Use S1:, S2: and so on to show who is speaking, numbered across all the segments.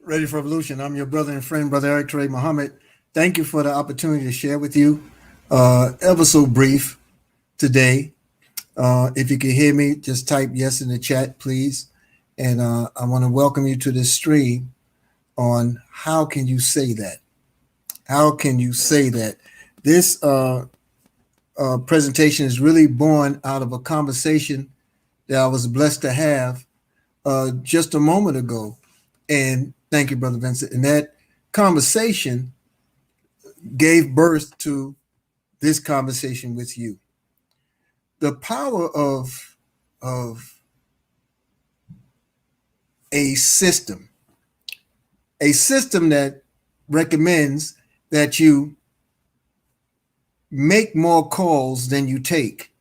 S1: Ready for Evolution. I'm your brother and friend, Brother Eric Trey Muhammad. Thank you for the opportunity to share with you. Ever so brief today. If you can hear me, just type yes in the chat, please. And I want to welcome you to this stream on how can you say that? How can you say that? This presentation is really born out of a conversation that I was blessed to have just a moment ago. And thank you, Brother Vincent. And that conversation gave birth to this conversation with you. The power of a system, a system that recommends that you make more calls than you take.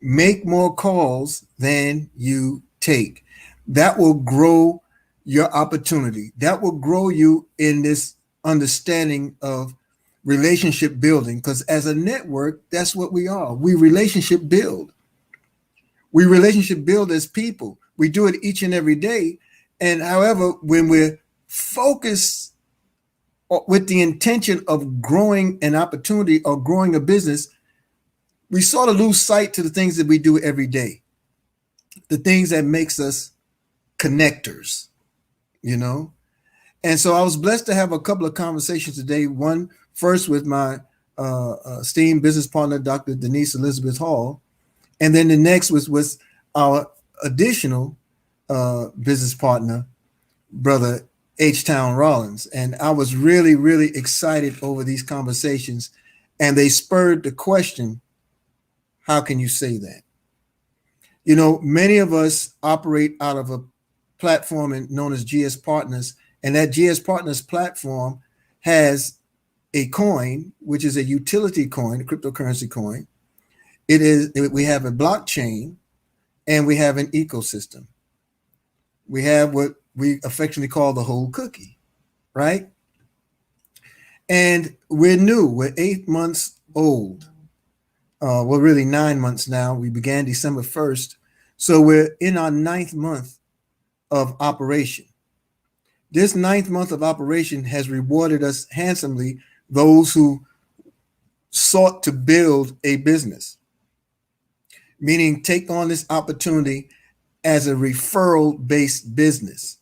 S1: Make more calls than you take. That will grow your opportunity. That will grow you in this understanding of relationship building, because as a network, that's what we are. We relationship build. We relationship build as people. We do it each and every day. And however, when we're focused with the intention of growing an opportunity or growing a business, we sort of lose sight to the things that we do every day, the things that makes us connectors, you know? And so I was blessed to have a couple of conversations today. One first with my esteemed business partner, Dr. Denise Elizabeth Hall. And then the next was with our additional business partner, Brother H. Town Rollins. And I was really, really excited over these conversations. And they spurred the question, how can you say that? You know, many of us operate out of a platform known as GS Partners, and that GS Partners platform has a coin, which is a utility coin, a cryptocurrency coin. We have a blockchain, and we have an ecosystem. We have what we affectionately call the whole cookie, right? And we're new. We're 8 months old. Well, really 9 months now. We began December 1st. So we're in our 9th month of operation. This 9th month of operation has rewarded us handsomely, those who sought to build a business, meaning take on this opportunity as a referral-based business.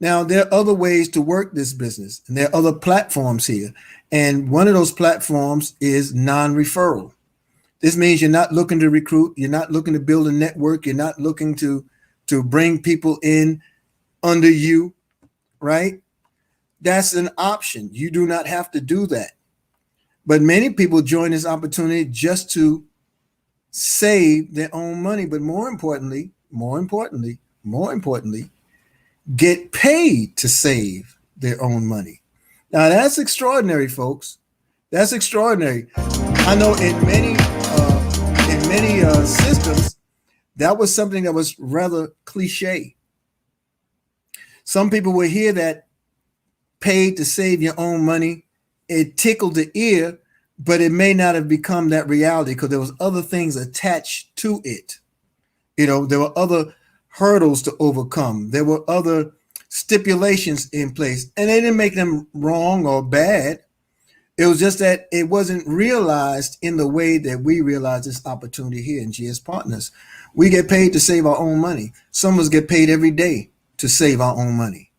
S1: Now, there are other ways to work this business, and there are other platforms here. And one of those platforms is non-referral. This means you're not looking to recruit, you're not looking to build a network, you're not looking to bring people in under you, right? That's an option. You do not have to do that. But many people join this opportunity just to save their own money, but more importantly, get paid to save their own money. Now that's extraordinary, folks. That's extraordinary. I know in many systems, that was something that was rather cliche. Some people will hear that paid to save your own money. It tickled the ear, but it may not have become that reality because there was other things attached to it. You know, there were other hurdles to overcome. There were other stipulations in place, and they didn't make them wrong or bad. It was just that it wasn't realized in the way that we realize this opportunity here in GS Partners. We get paid to save our own money. Some of us get paid every day to save our own money.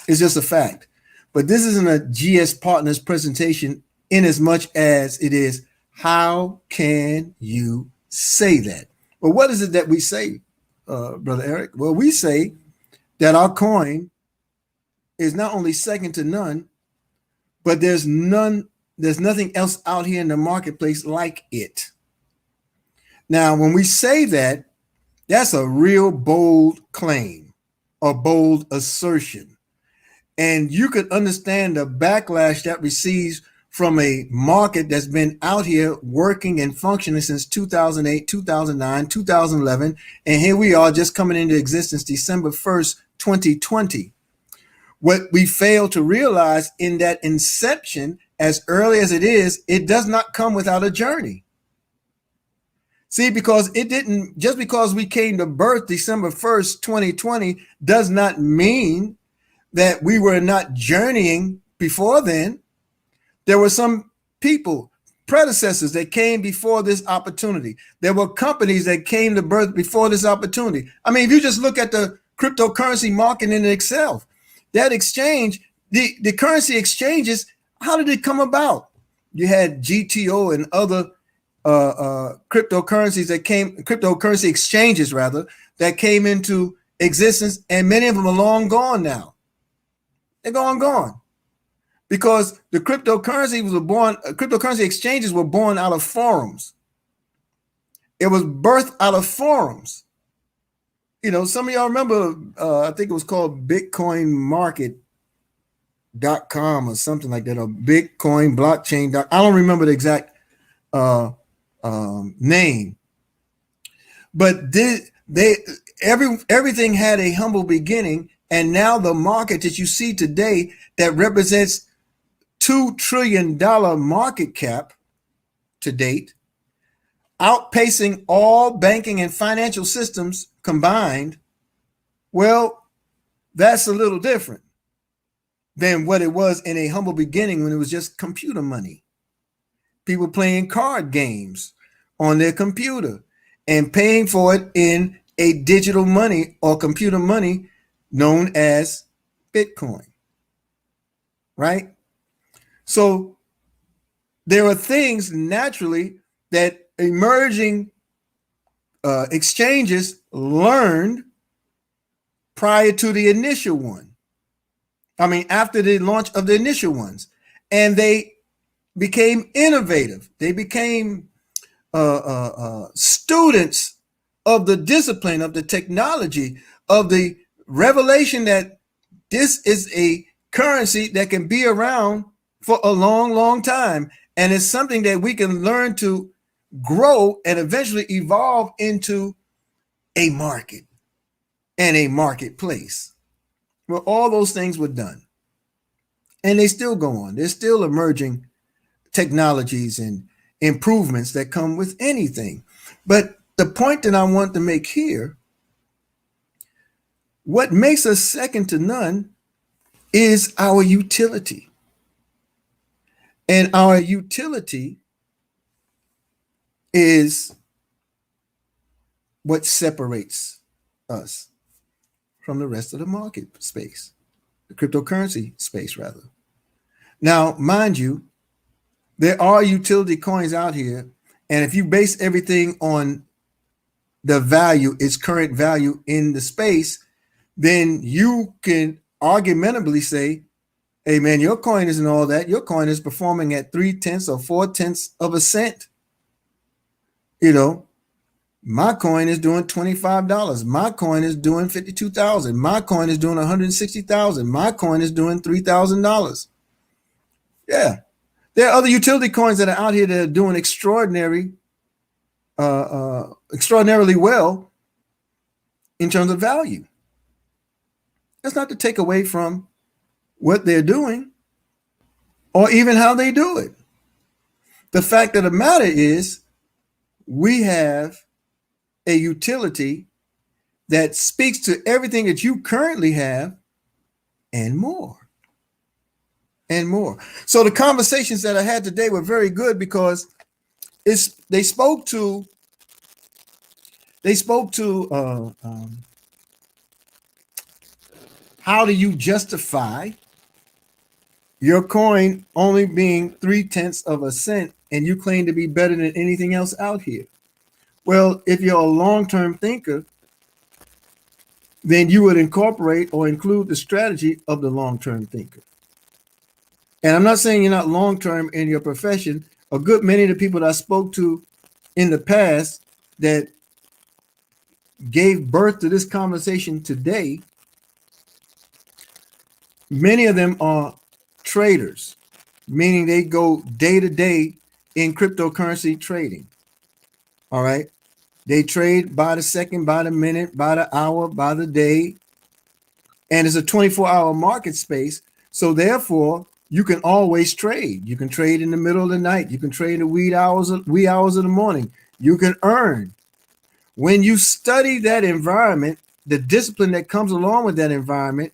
S1: It's just a fact. But this isn't a GS Partners presentation in as much as it is, how can you say that? Well, what is it that we say, Brother Eric? Well, we say that our coin is not only second to none, but there's nothing else out here in the marketplace like it. Now, when we say that, that's a real bold claim, a bold assertion. And you could understand the backlash that receives from a market that's been out here working and functioning since 2008, 2009, 2011. And here we are just coming into existence December 1st, 2020. What we fail to realize in that inception, as early as it does not come without a journey. See, because it didn't, just because we came to birth December 1st, 2020, does not mean that we were not journeying before then. There were some people, predecessors that came before this opportunity. There were companies that came to birth before this opportunity. I mean, if you just look at the cryptocurrency market in itself, that exchange, the currency exchanges, how did it come about? You had GTO and other cryptocurrencies that came, cryptocurrency exchanges rather, that came into existence, and many of them are long gone now. They're gone. Because the cryptocurrency exchanges were born out of forums. It was birthed out of forums. You know, some of y'all remember, I think it was called BitcoinMarket.com or something like that, or Bitcoin blockchain. I don't remember the exact name, but everything had a humble beginning, and now the market that you see today that represents $2 trillion market cap to date, outpacing all banking and financial systems combined. Well, that's a little different than what it was in a humble beginning when it was just computer money. People playing card games on their computer and paying for it in a digital money or computer money known as Bitcoin, right? So there are things naturally that emerging exchanges learned prior to the initial one. I mean, after the launch of the initial ones, and they became innovative. They became students of the discipline, of the technology, of the revelation that this is a currency that can be around for a long, long time. And it's something that we can learn to grow and eventually evolve into a market and a marketplace. Well, all those things were done. And they still go on. There's still emerging technologies and improvements that come with anything. But the point that I want to make here, what makes us second to none is our utility. And our utility is what separates us from the rest of the market space, the cryptocurrency space, rather. Now, mind you, there are utility coins out here, and if you base everything on the value, its current value in the space, then you can argumentably say, hey man, your coin isn't all that. Your coin is performing at 0.3 or 0.4 of a cent. You know, my coin is doing $25. My coin is doing $52,000. My coin is doing $160,000. My coin is doing $3,000. Yeah, there are other utility coins that are out here that are doing extraordinarily well in terms of value. That's not to take away from what they're doing or even how they do it. The fact of the matter is, we have a utility that speaks to everything that you currently have and more. And more. So the conversations that I had today were very good because they spoke to how do you justify your coin only being 0.3 of a cent and you claim to be better than anything else out here? Well, if you're a long-term thinker, then you would incorporate or include the strategy of the long-term thinker. And I'm not saying you're not long-term in your profession. A good many of the people that I spoke to in the past that gave birth to this conversation today, many of them are traders, meaning they go day to day in cryptocurrency trading. All right. They trade by the second, by the minute, by the hour, by the day. And it's a 24-hour market space. So therefore, you can always trade. You can trade in the middle of the night. You can trade in the wee hours of the morning. You can earn. When you study that environment, the discipline that comes along with that environment,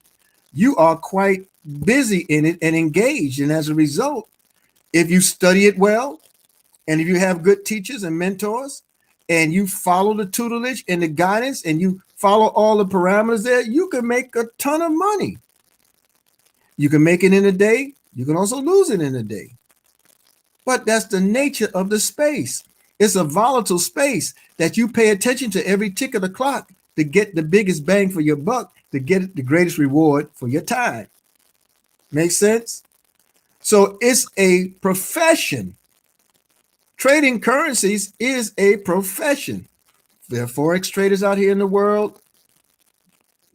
S1: you are quite busy in it and engaged. And as a result, if you study it well, and if you have good teachers and mentors, and you follow the tutelage and the guidance, and you follow all the parameters there, you can make a ton of money. You can make it in a day. You can also lose it in a day. But that's the nature of the space. It's a volatile space that you pay attention to every tick of the clock to get the biggest bang for your buck, to get the greatest reward for your time. Make sense? So it's a profession. Trading currencies is a profession. There are Forex traders out here in the world.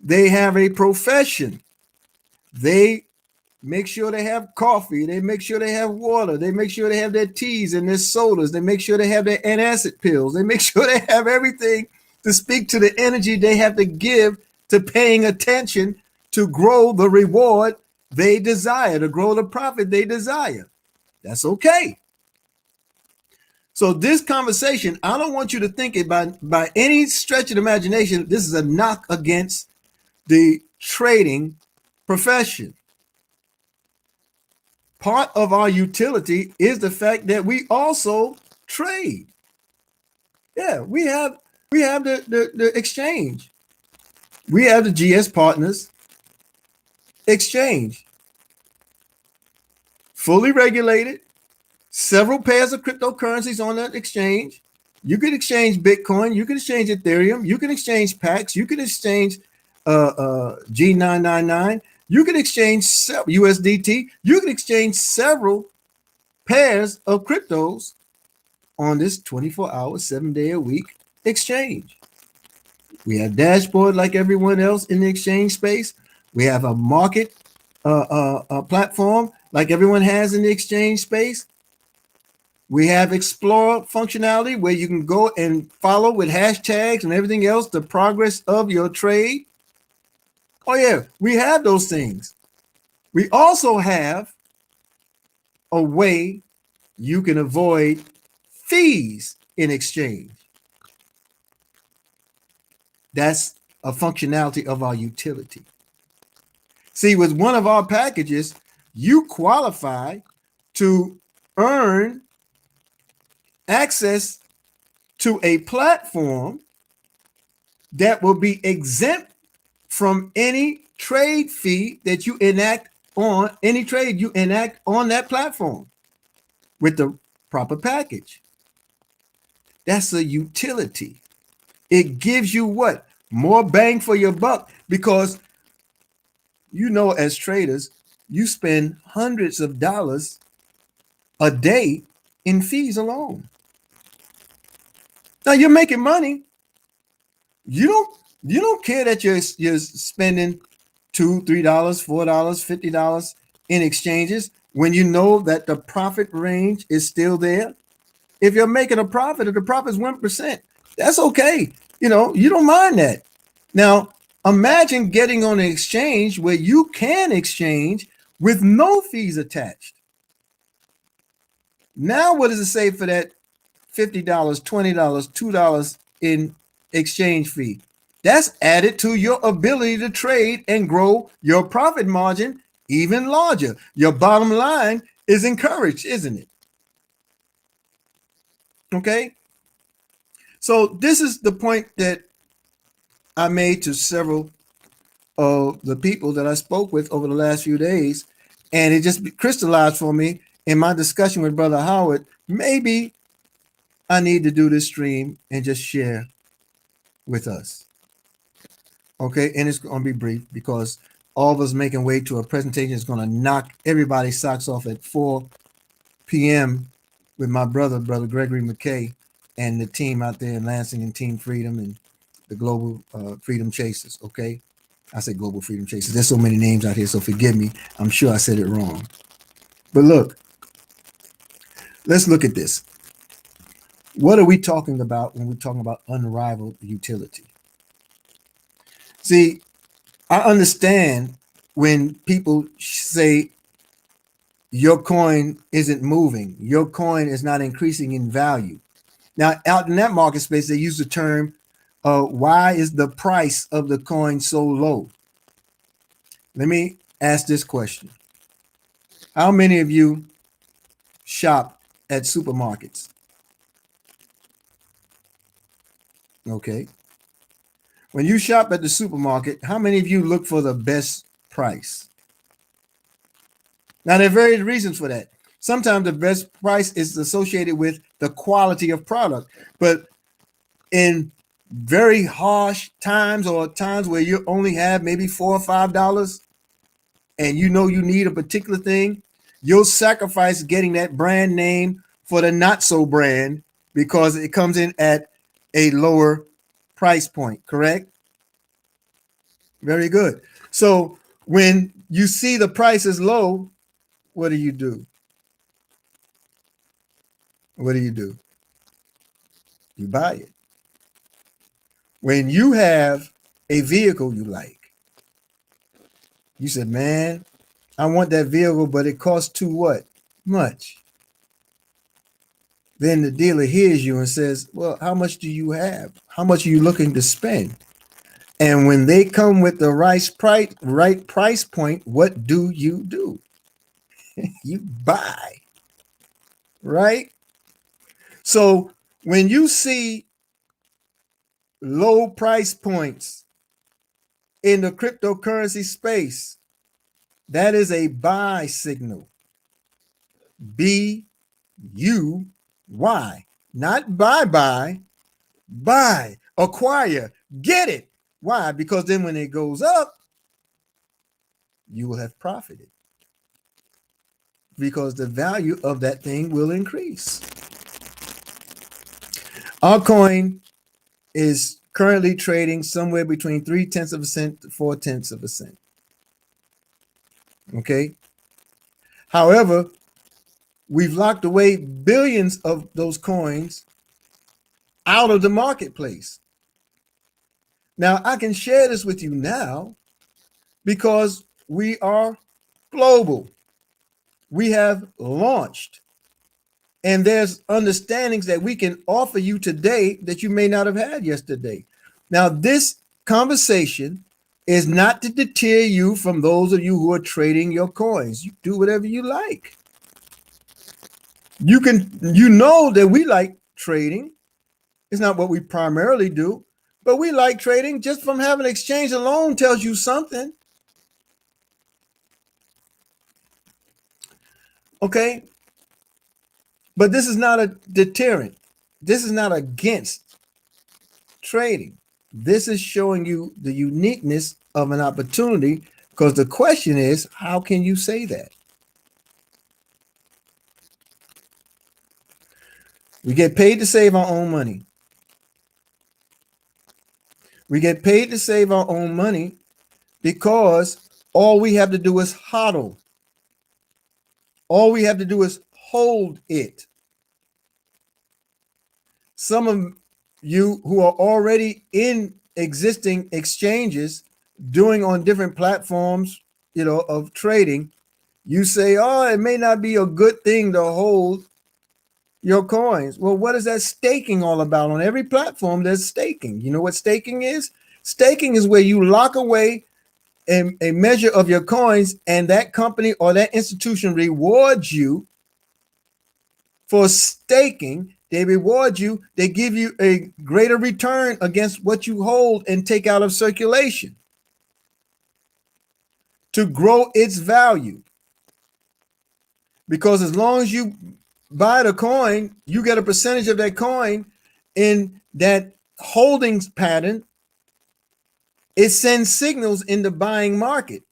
S1: They have a profession. They make sure they have coffee. They make sure they have water. They make sure they have their teas and their sodas. They make sure they have their antacid pills. They make sure they have everything to speak to the energy they have to give to paying attention to grow the reward they desire, to grow the profit they desire. That's okay. So this conversation, I don't want you to think it by any stretch of the imagination, this is a knock against the trading profession. Part of our utility is the fact that we also trade. Yeah, we have the exchange. We have the GS Partners exchange. Fully regulated, several pairs of cryptocurrencies on that exchange. You can exchange Bitcoin, you can exchange Ethereum, you can exchange PAX, you can exchange G999, you can exchange USDT, you can exchange several pairs of cryptos on this 24-hour, 7-day-a-week exchange. We have dashboard like everyone else in the exchange space. We have a market platform like everyone has in the exchange space. We have Explorer functionality where you can go and follow with hashtags and everything else the progress of your trade. Oh yeah, we have those things. We also have a way you can avoid fees in exchange. That's a functionality of our utility. See, with one of our packages, you qualify to earn access to a platform that will be exempt from any trade fee that you enact on any trade you enact on that platform with the proper package. That's a utility. It gives you what? More bang for your buck, because you know, as traders, you spend hundreds of dollars a day in fees alone. Now you're making money. You don't care that you're spending $2, $3, $4, $50 in exchanges when you know that the profit range is still there. If you're making a profit, if the profit is 1%, that's okay. You know, you don't mind that. Now, imagine getting on an exchange where you can exchange with no fees attached. Now, what does it say for that $50, $20, $2 in exchange fee? That's added to your ability to trade and grow your profit margin even larger. Your bottom line is encouraged, isn't it? Okay. So this is the point that I made to several of the people that I spoke with over the last few days, and it just crystallized for me in my discussion with Brother Howard. Maybe I need to do this stream and just share with us. Okay, and it's going to be brief because all of us making way to a presentation is going to knock everybody's socks off at 4 p.m. with my brother Gregory McKay, and the team out there in Lansing and Team Freedom and the Global Freedom Chasers. Okay, I said Global Freedom Chasers. There's so many names out here, so forgive me. I'm sure I said it wrong. But look, let's look at this. What are we talking about when we're talking about unrivaled utility? See, I understand when people say your coin isn't moving, your coin is not increasing in value. Now, out in that market space, they use the term, why is the price of the coin so low? Let me ask this question. How many of you shop at supermarkets? Okay. When you shop at the supermarket, how many of you look for the best price? Now, there are various reasons for that. Sometimes the best price is associated with the quality of product, but in very harsh times or times where you only have maybe $4 or $5 and you know you need a particular thing, you'll sacrifice getting that brand name for the not so brand because it comes in at a lower price point, correct? Very good. So when you see the price is low, what do you do? What do? You buy it. When you have a vehicle you like, you said, man, I want that vehicle, but it costs too what? Much. Then the dealer hears you and says, well, how much do you have? How much are you looking to spend? And when they come with the right price point, what do? You buy, right? So when you see low price points in the cryptocurrency space, that is a buy signal. B-U-Y, not buy, acquire, get it. Why? Because then when it goes up, you will have profited because the value of that thing will increase. Altcoin is currently trading somewhere between 0.3% to 0.4%. Okay. However, we've locked away billions of those coins out of the marketplace. Now, I can share this with you now because we are global. We have launched, and there's understandings that we can offer you today that you may not have had yesterday. Now, this conversation is not to deter you from those of you who are trading your coins. You do whatever you like. You know that we like trading. It's not what we primarily do, but we like trading. Just from having an exchange alone tells you something. Okay. But this is not a deterrent. This is not against trading. This is showing you the uniqueness of an opportunity, because the question is, how can you say that? We get paid to save our own money. We get paid to save our own money because all we have to do is hodl. All we have to do is hold it. Some of you who are already in existing exchanges doing on different platforms, of trading, you say, oh, it may not be a good thing to hold your coins. Well, what is that staking all about? On every platform, there's staking. You know what staking is? Staking is where you lock away a measure of your coins, and that company or that institution rewards you for staking. They reward you. They give you a greater return against what you hold and take out of circulation to grow its value. Because as long as you buy the coin, you get a percentage of that coin in that holdings pattern. It sends signals in the buying market,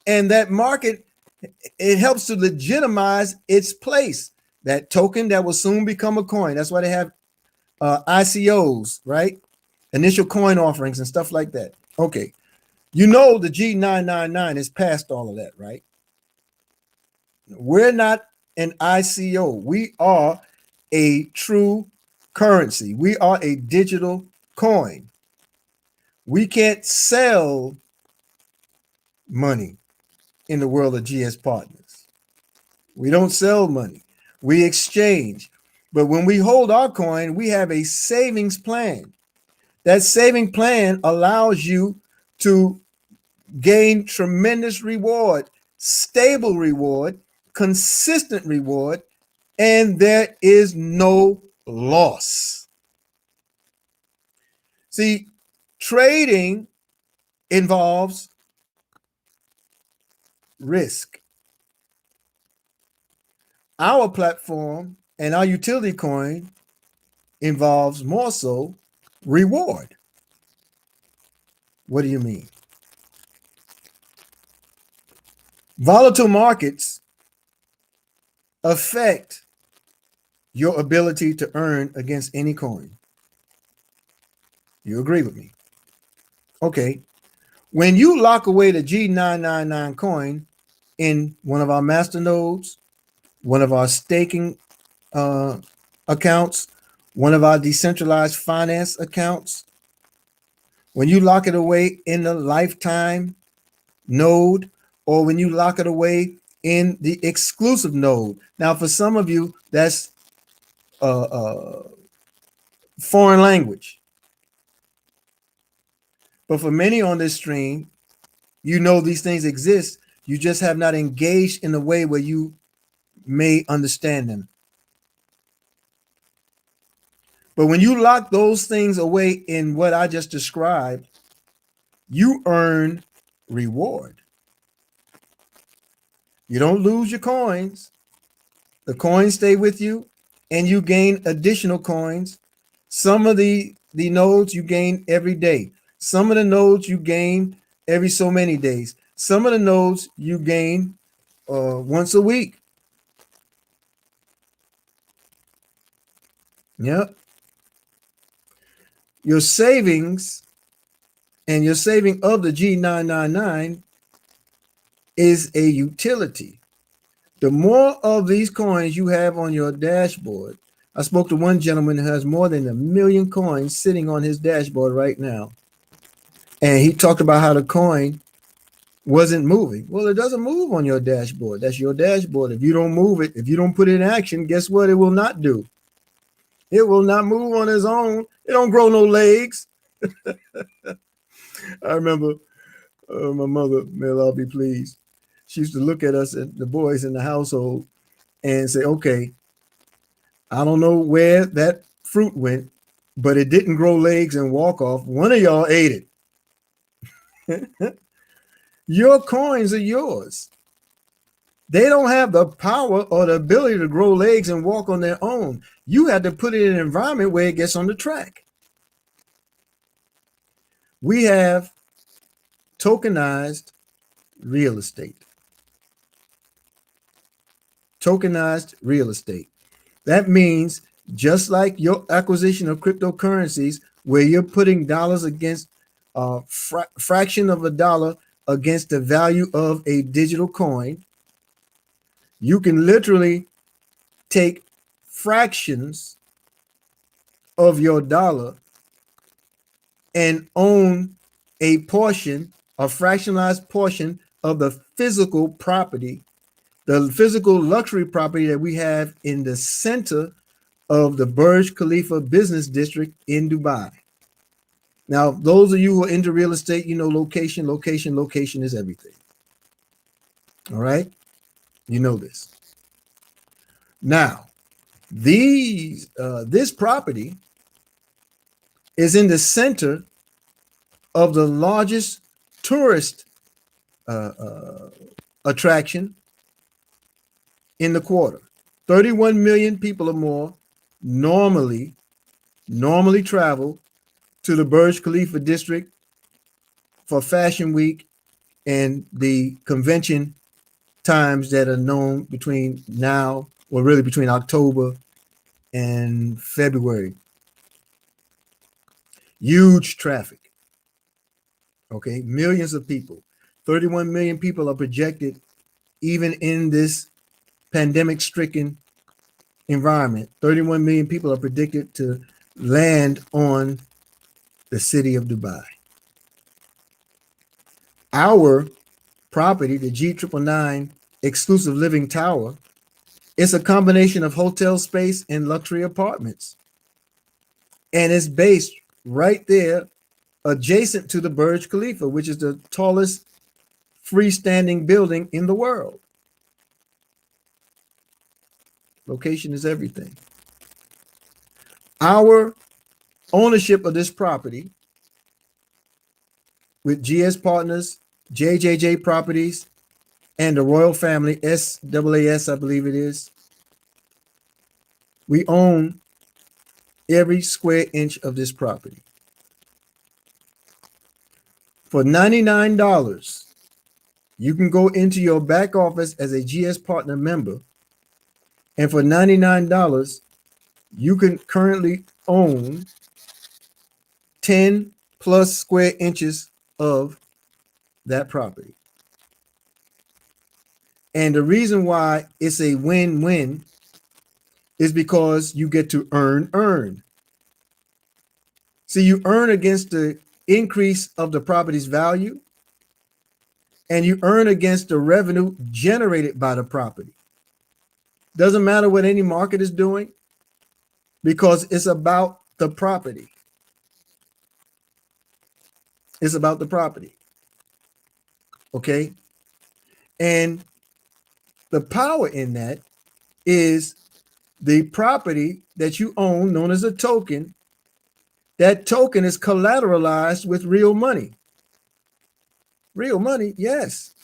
S1: and that market, it helps to legitimize its place. That token that will soon become a coin. That's why they have ICOs, right? Initial coin offerings and stuff like that. Okay. The G999 is past all of that, right? We're not an ICO. We are a true currency. We are a digital coin. We can't sell money in the world of GS Partners. We don't sell money. We exchange. But when we hold our coin, we have a savings plan. That saving plan allows you to gain tremendous reward, stable reward, consistent reward, and there is no loss. See, trading involves risk. Our platform and our utility coin involves more so reward. What do you mean? Volatile markets affect your ability to earn against any coin. You agree with me? Okay. When you lock away the G999 coin in one of our master nodes, one of our staking accounts, one of our decentralized finance accounts, when you lock it away in the lifetime node, or when you lock it away in the exclusive node. Now, for some of you, that's foreign language. But for many on this stream, you know these things exist. You just have not engaged in a way where you may understand them. But when you lock those things away in what I just described, you earn reward. You don't lose your coins. The coins stay with you, and you gain additional coins. Some of the nodes you gain every day. Some of the nodes you gain every so many days. Some of the nodes you gain once a week. Yep. Your savings and your saving of the G999 is a utility. The more of these coins you have on your dashboard, I spoke to one gentleman who has more than 1 million coins sitting on his dashboard right now. And he talked about how the coin wasn't moving. Well, it doesn't move on your dashboard. That's your dashboard. If you don't move it, if you don't put it in action, guess what it will not do? It will not move on its own. It don't grow no legs. I remember my mother, may Allah be pleased, she used to look at us, at the boys in the household, and say, okay, I don't know where that fruit went, but it didn't grow legs and walk off. One of y'all ate it. Your coins are yours. They don't have the power or the ability to grow legs and walk on their own. You had to put it in an environment where it gets on the track. We have tokenized real estate. Tokenized real estate. That means just like your acquisition of cryptocurrencies, where you're putting dollars against a fraction of a dollar against the value of a digital coin, you can literally take fractions of your dollar and own a portion, a fractionalized portion of the physical property, the physical luxury property that we have in the center of the Burj Khalifa business district in Dubai. Now, those of you who are into real estate, you know, location is everything. All right. You know this. Now, this property is in the center of the largest tourist attraction in the quarter. 31 million people or more normally travel to the Burj Khalifa district for Fashion Week and the convention times that are known between now, or really between October and February. Huge traffic. Okay, millions of people. 31 million people are projected, even in this pandemic-stricken environment. 31 million people are predicted to land on the city of Dubai. Our property, the G999 exclusive living tower, is a combination of hotel space and luxury apartments. And it's based right there adjacent to the Burj Khalifa, which is the tallest freestanding building in the world. Location is everything. Our ownership of this property with GS Partners, JJJ Properties, and the Royal Family, SAAS, I believe it is. We own every square inch of this property. For $99, you can go into your back office as a GS Partner member, and for $99, you can currently own 10 plus square inches of that property. And the reason why it's a win-win is because you get to earn. See, you earn against the increase of the property's value, and you earn against the revenue generated by the property. Doesn't matter what any market is doing, because it's about the property. It's about the property. Okay? And the power in that is the property that you own, known as a token. That token is collateralized with real money. Real money, yes.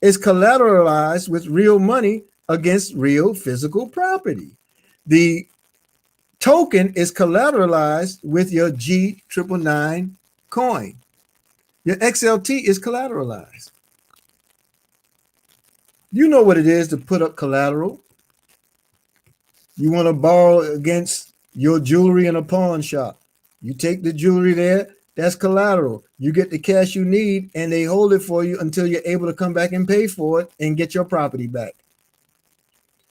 S1: It's collateralized with real money against real physical property. The token is collateralized with your G999 coin. Your XLT is collateralized. You know what it is to put up collateral. You want to borrow against your jewelry in a pawn shop. You take the jewelry there, that's collateral. You get the cash you need, and they hold it for you until you're able to come back and pay for it and get your property back.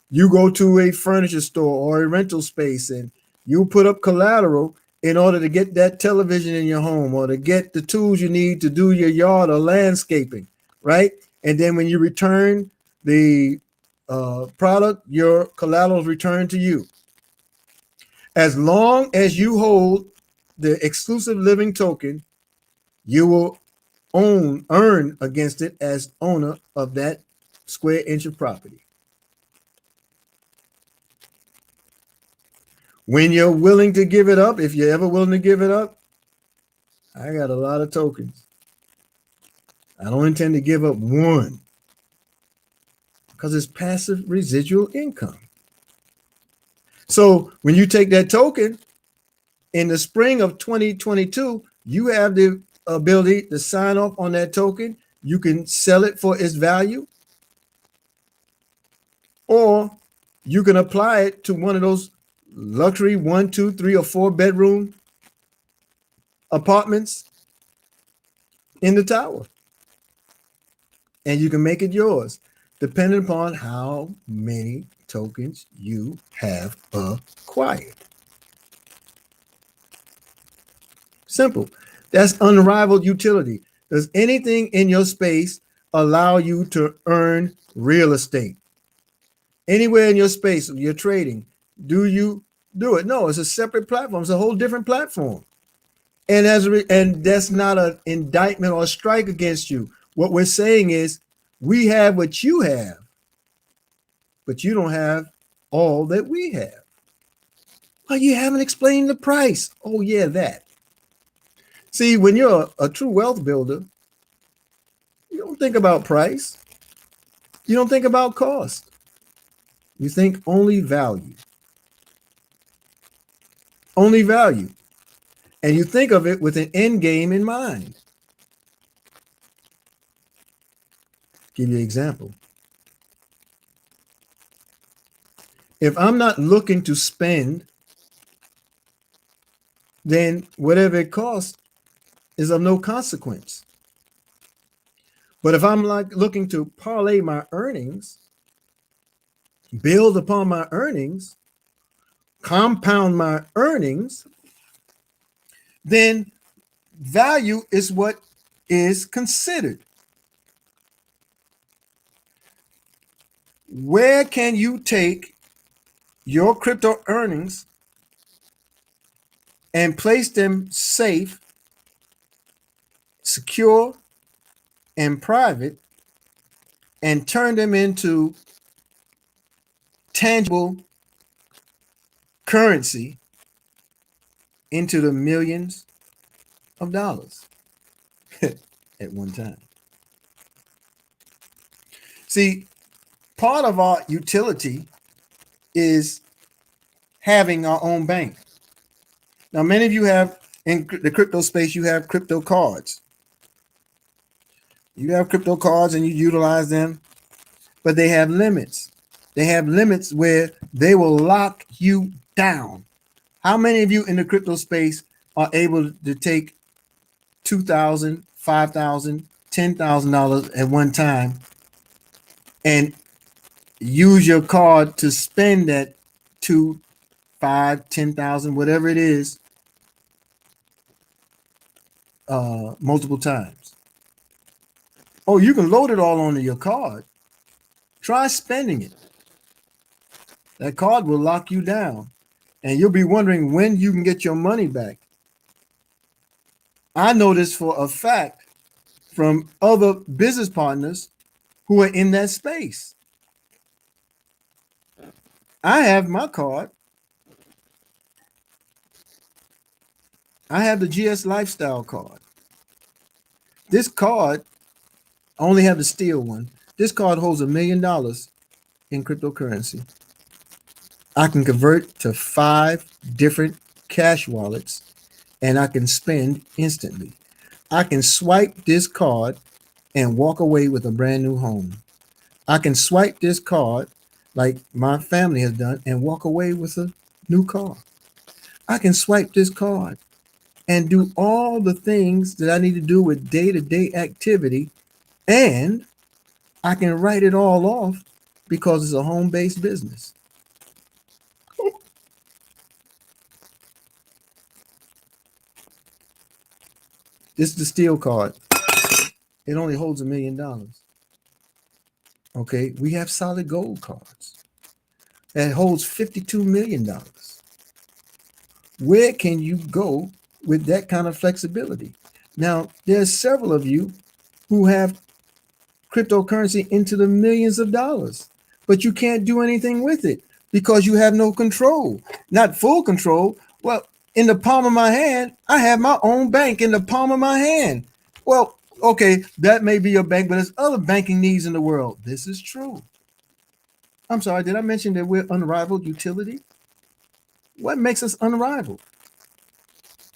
S1: You go to a furniture store or a rental space, and you put up collateral in order to get that television in your home or to get the tools you need to do your yard or landscaping, right? And then when you return the product, your collateral is returned to you. As long as you hold the exclusive living token, you will earn against it as owner of that square inch of property. When you're willing to give it up, if you're ever willing to give it up, I got a lot of tokens. I don't intend to give up one because it's passive residual income. So when you take that token in the spring of 2022, you have the ability to sign off on that token. You can sell it for its value, or you can apply it to one of those luxury 1, 2, 3, or 4 bedroom apartments in the tower, and you can make it yours depending upon how many tokens you have acquired. Simple. That's unrivaled utility. Does anything in your space allow you to earn real estate? Anywhere in your space, you're trading. Do you do it? No, it's a separate platform. It's a whole different platform. And and that's not an indictment or a strike against you. What we're saying is we have what you have, but you don't have all that we have. Well, you haven't explained the price. Oh, yeah, that. See, when you're a true wealth builder, you don't think about price. You don't think about cost. You think only value. Only value. And you think of it with an end game in mind. Give you an example. If I'm not looking to spend, then whatever it costs is of no consequence. But if I'm like looking to parlay my earnings, build upon my earnings, compound my earnings, then value is what is considered. Where can you take your crypto earnings and place them safe, secure, and private and turn them into tangible currency into the millions of dollars at one time. See, part of our utility is having our own bank. Now, many of you have in the crypto space, you have crypto cards. You have crypto cards and you utilize them, but they have limits. They have limits where they will lock you down. How many of you in the crypto space are able to take $2,000, $5,000, $10,000 at one time and use your card to spend that 2, 5, 10,000, whatever it is, multiple times? Oh, you can load it all onto your card. Try spending it. That card will lock you down, and you'll be wondering when you can get your money back. I know this for a fact from other business partners who are in that space. I have my card. I have the GS Lifestyle card. This card, I only have the steel one. This card holds $1 million in cryptocurrency. I can convert to 5 different cash wallets and I can spend instantly. I can swipe this card and walk away with a brand new home. I can swipe this card like my family has done and walk away with a new car. I can swipe this card and do all the things that I need to do with day-to-day activity, and I can write it all off because it's a home-based business. This is the steel card. It only holds $1 million. Okay, we have solid gold cards that holds $52 million. Where can you go with that kind of flexibility? Now, there's several of you who have cryptocurrency into the millions of dollars, but you can't do anything with it because you have no control, not full control. Well, in the palm of my hand, I have my own bank in the palm of my hand. Well, okay, that may be your bank, but there's other banking needs in the world. This is true. I'm sorry, did I mention that we're unrivaled utility? What makes us unrivaled?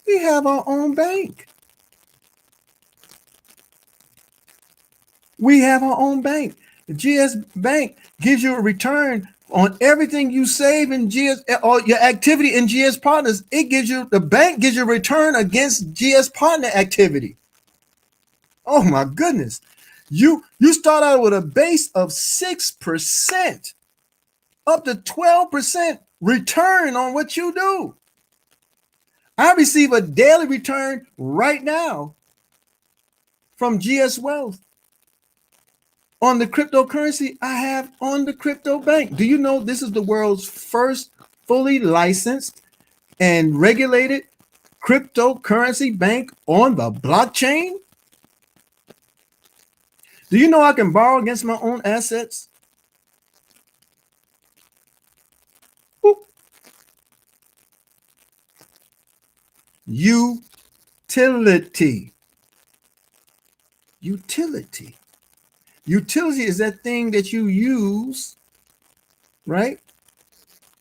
S1: We have our own bank. We have our own bank. The GS Bank gives you a return on everything you save in GS or your activity in GS Partners. It gives you, the bank gives you a return against GS Partner activity. Oh my goodness. You start out with a base of 6%, up to 12% return on what you do. I receive a daily return right now from GS Wealth on the cryptocurrency I have on the crypto bank. Do you know this is the world's first fully licensed and regulated cryptocurrency bank on the blockchain? Do you know I can borrow against my own assets? Utility. Utility. Utility is that thing that you use, right,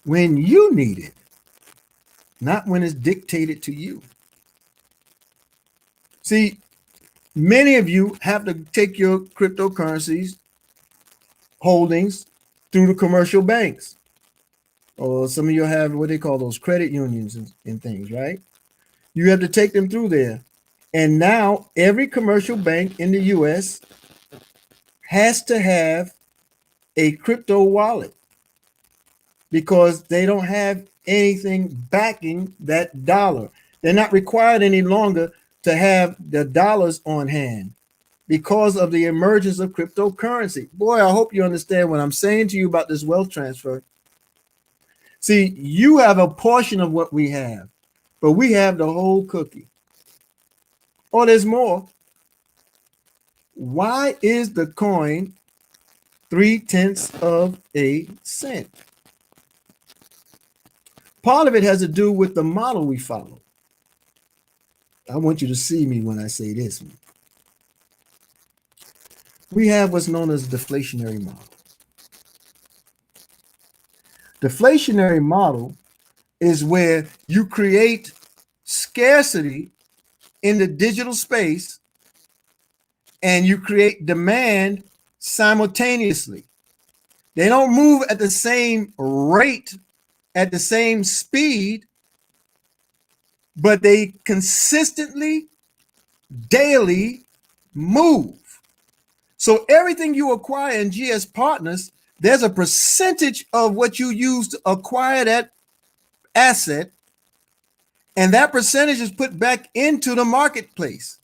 S1: when you need it, not when it's dictated to you. See, many of you have to take your cryptocurrencies holdings through the commercial banks. Or some of you have what they call those credit unions and things, right? You have to take them through there. And now every commercial bank in the US has to have a crypto wallet because they don't have anything backing that dollar. They're not required any longer to have the dollars on hand because of the emergence of cryptocurrency. Boy, I hope you understand what I'm saying to you about this wealth transfer. See, you have a portion of what we have, but we have the whole cookie. Or there's more. Why is the coin 0.3 of a cent. Part of it has to do with the model we follow. I want you to see me when I say this. We have what's known as deflationary model. Deflationary model is where you create scarcity in the digital space and you create demand simultaneously. They don't move at the same rate, at the same speed, but they consistently, daily move. So everything you acquire in GS Partners, there's a percentage of what you use to acquire that asset, and that percentage is put back into the marketplace.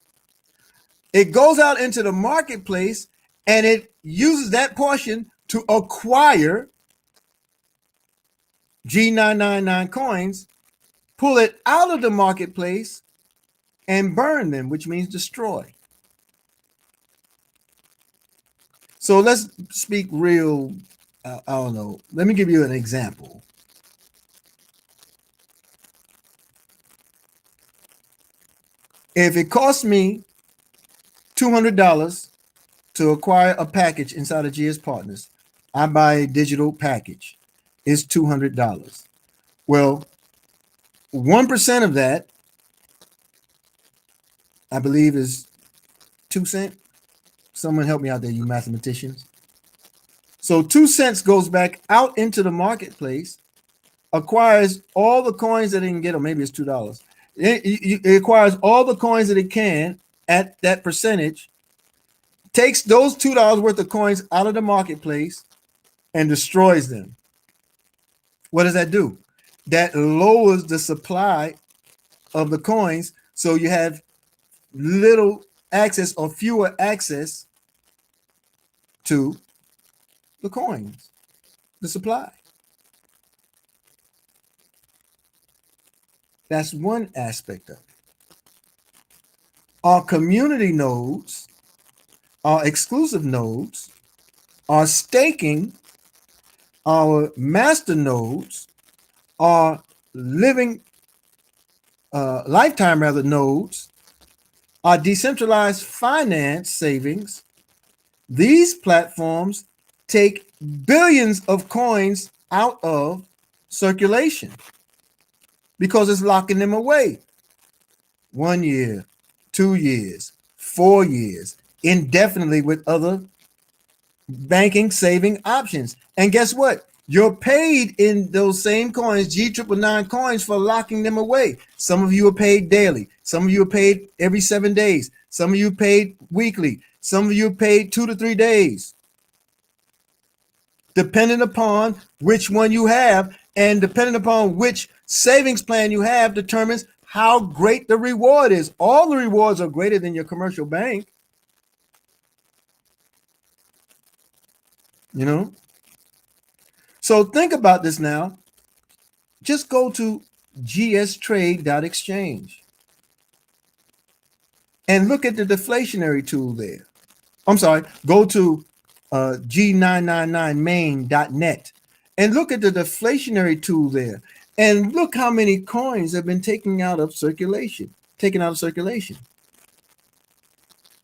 S1: It goes out into the marketplace and it uses that portion to acquire G999 coins, pull it out of the marketplace and burn them, which means destroy. So let's speak real, I don't know. Let me give you an example. If it costs me $200 to acquire a package inside of GS Partners, I buy a digital package. It's $200. Well, 1% of that, I believe, is 2 cents. Someone help me out there, you mathematicians. So 2 cents goes back out into the marketplace, acquires all the coins that it can get, or maybe it's $2. It acquires all the coins that it can at that percentage, takes those $2 worth of coins out of the marketplace and destroys them. What does that do? That lowers the supply of the coins, so you have little access or fewer access to the coins, the supply. That's one aspect of it. Our community nodes, our exclusive nodes, our staking, our master nodes, our lifetime nodes, our decentralized finance savings. These platforms take billions of coins out of circulation because it's locking them away. 1 year, 2 years, 4 years, indefinitely with other banking saving options. And guess what? You're paid in those same coins, G999 coins, for locking them away. Some of you are paid daily. Some of you are paid every 7 days. Some of you are paid weekly. Some of you are paid 2 to 3 days. Depending upon which one you have and depending upon which savings plan you have determines how great the reward is. All the rewards are greater than your commercial bank. You know? So think about this now. Just go to gstrade.exchange and look at the deflationary tool there. I'm sorry, go to G999main.net and look at the deflationary tool there. And look how many coins have been taken out of circulation.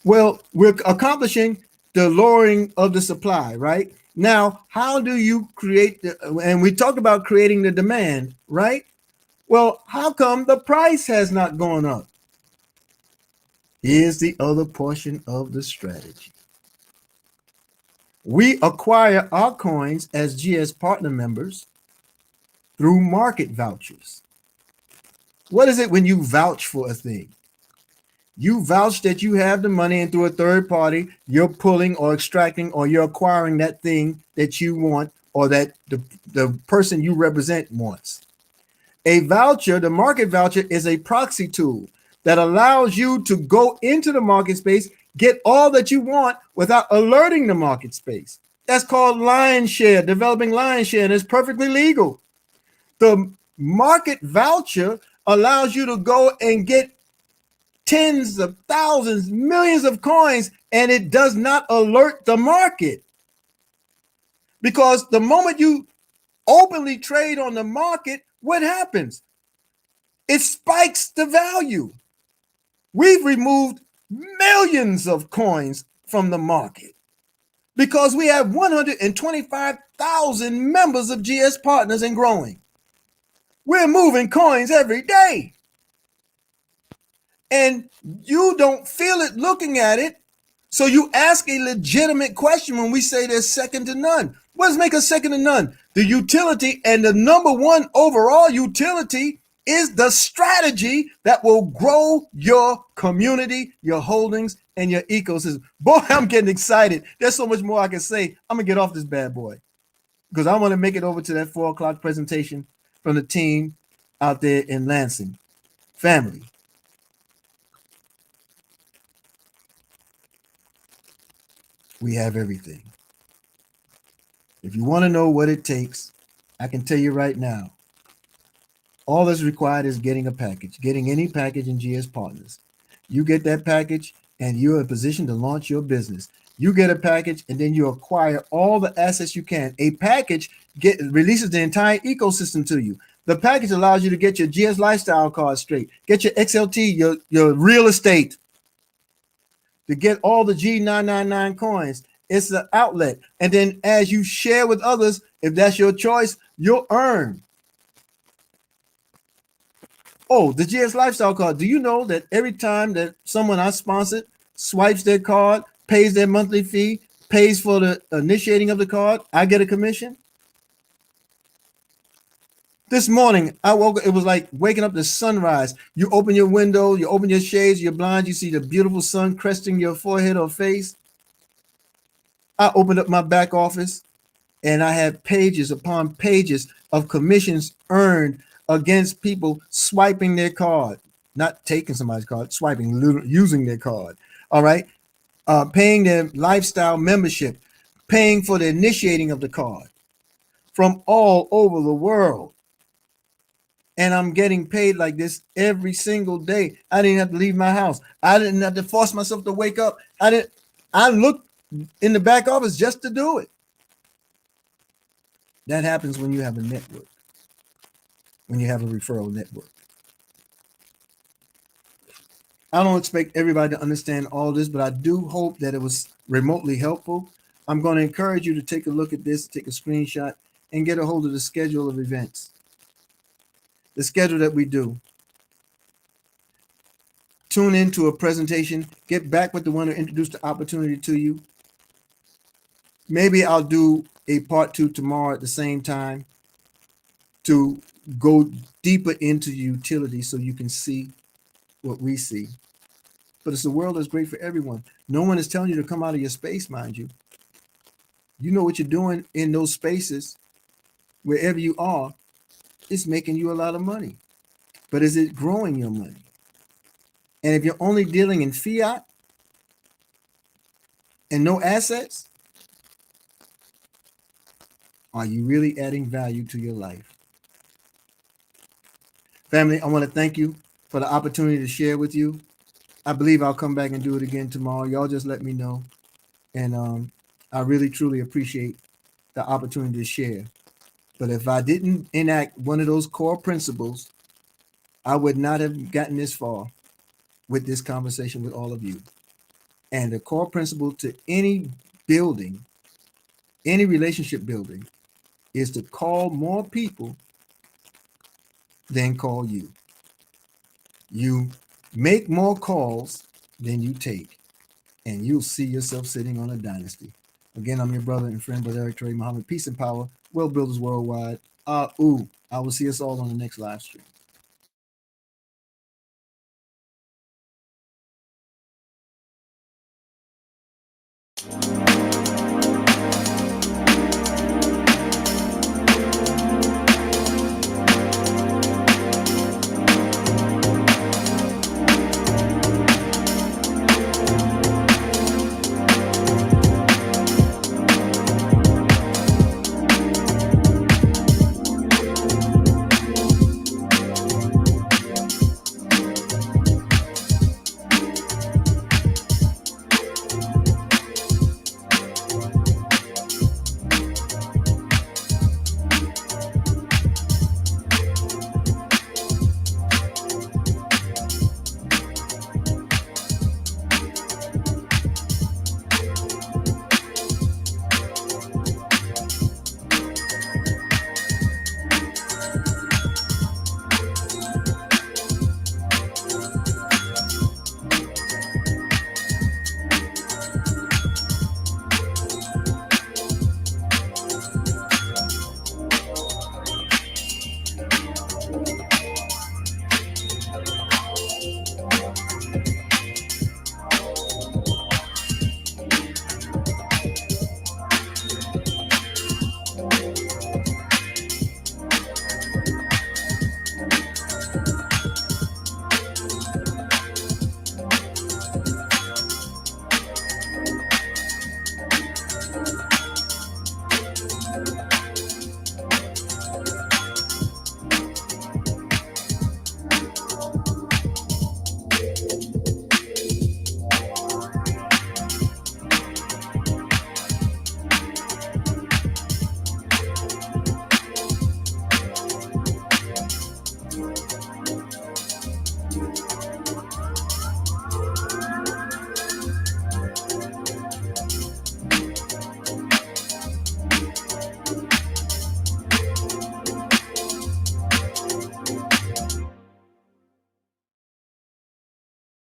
S1: Well, we're accomplishing the lowering of the supply, right? Now, how do you create and we talked about creating the demand, right? Well, how come the price has not gone up? Here's the other portion of the strategy. We acquire our coins as GS partner members through market vouchers. What is it when you vouch for a thing? You vouch that you have the money, and through a third party, you're pulling or extracting or you're acquiring that thing that you want or that the person you represent wants. A voucher, the market voucher, is a proxy tool that allows you to go into the market space, get all that you want without alerting the market space. That's called lion share, developing lion share, and it's perfectly legal. The market voucher allows you to go and get tens of thousands, millions of coins, and it does not alert the market. Because the moment you openly trade on the market, what happens? It spikes the value. We've removed millions of coins from the market because we have 125,000 members of GS Partners and growing. We're moving coins every day. And you don't feel it looking at it. So you ask a legitimate question when we say there's second to none. What does make us second to none? The utility, and the number one overall utility is the strategy that will grow your community, your holdings, and your ecosystem. Boy, I'm getting excited. There's so much more I can say. I'm going to get off this bad boy because I want to make it over to that 4 o'clock presentation from the team out there in Lansing. Family. We have everything. If you want to know what it takes, I can tell you right now. All that's required is getting a package, getting any package in GS Partners. You get that package and you're in a position to launch your business. You get a package and then you acquire all the assets you can. A package releases the entire ecosystem to you. The package allows you to get your GS lifestyle card straight, get your XLT, your real estate, to get all the G999 coins. It's an outlet. And then as you share with others, if that's your choice, you'll earn. Oh, the GS Lifestyle card. Do you know that every time that someone I sponsored swipes their card, pays their monthly fee, pays for the initiating of the card, I get a commission? This morning, I woke up, it was like waking up to sunrise. You open your window, you open your shades, your blinds, you see the beautiful sun cresting your forehead or face. I opened up my back office and I had pages upon pages of commissions earned against people swiping their card, not taking somebody's card, swiping, using their card. All right. Paying their lifestyle membership, paying for the initiating of the card from all over the world. And I'm getting paid like this every single day. I didn't have to leave my house. I didn't have to force myself to wake up. I looked in the back office just to do it. That happens when you have a network, when you have a referral network. I don't expect everybody to understand all this, but I do hope that it was remotely helpful. I'm going to encourage you to take a look at this, take a screenshot, and get a hold of the schedule of events. The schedule that we do. Tune into a presentation, get back with the one who introduced the opportunity to you. Maybe I'll do a part 2 tomorrow at the same time to go deeper into utility so you can see what we see. But it's a world that's great for everyone. No one is telling you to come out of your space, mind you. You know what you're doing in those spaces, wherever you are, it's making you a lot of money. But is it growing your money? And if you're only dealing in fiat and no assets, are you really adding value to your life? Family, I want to thank you for the opportunity to share with you. I believe I'll come back and do it again tomorrow. Y'all just let me know. And I really, truly appreciate the opportunity to share. But if I didn't enact one of those core principles, I would not have gotten this far with this conversation with all of you. And the core principle to any building, any relationship building, is to call more people than call you. You make more calls than you take, and you'll see yourself sitting on a dynasty. Again, I'm your brother and friend, Brother Eric Trey Muhammad. Peace and power. Wealth builders worldwide. I will see us all on the next live stream.